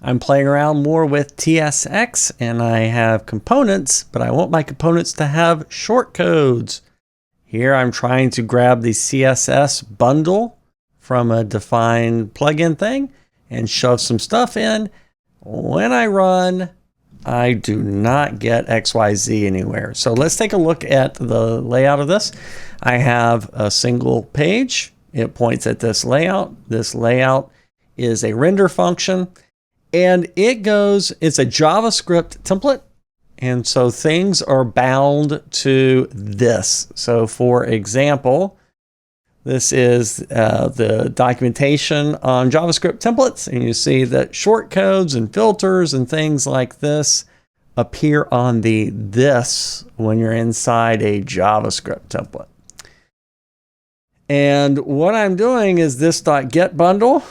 I'm playing around more with TSX and I have components, but I want my components to have shortcodes. Here I'm trying to grab the CSS bundle from a defined plugin thing and shove some stuff in. When I run, I do not get XYZ anywhere. So let's take a look at the layout of this. I have a single page. It points at this layout. This layout is a render function, and it's a JavaScript template. And so things are bound to this. So for example, this is the documentation on JavaScript templates. And you see that shortcodes and filters and things like this appear on this when you're inside a JavaScript template. And what I'm doing is this.get bundle,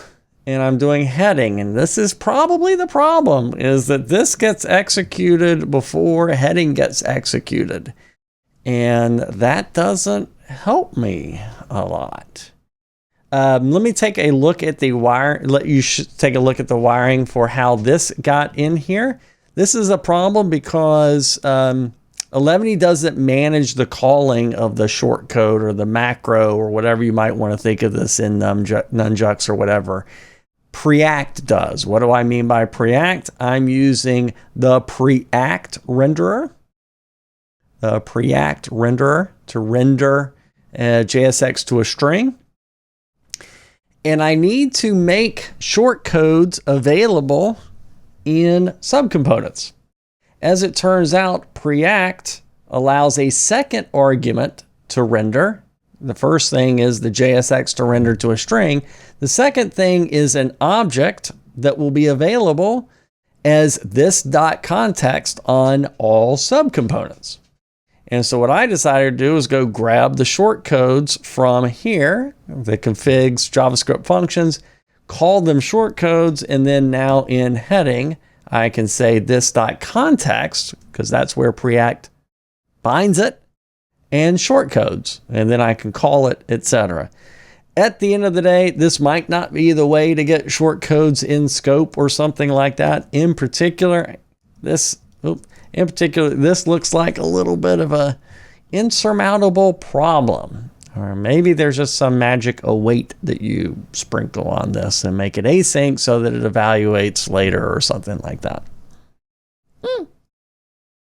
and I'm doing heading. And this is probably the problem, is that this gets executed before heading gets executed. And that doesn't help me a lot. Let me take a look at the wire. You should take a look at the wiring for how this got in here. This is a problem because 11 doesn't manage the calling of the shortcode or the macro or whatever you might want to think of this in Nunjux or whatever. Preact does. What do I mean by Preact? I'm using the Preact renderer. The Preact renderer to render JSX to a string. And I need to make shortcodes available in subcomponents. As it turns out, Preact allows a second argument to render. The first thing is the JSX to render to a string. The second thing is an object that will be available as this.context on all subcomponents. And so what I decided to do is go grab the shortcodes from here, the configs, JavaScript functions, call them shortcodes, and then now in heading, I can say this.context, because that's where Preact binds it, and shortcodes, and then I can call it, etc. At the end of the day, this might not be the way to get shortcodes in scope or something like that. In particular, this looks like a little bit of a insurmountable problem. Or maybe there's just some magic await that you sprinkle on this and make it async so that it evaluates later or something like that.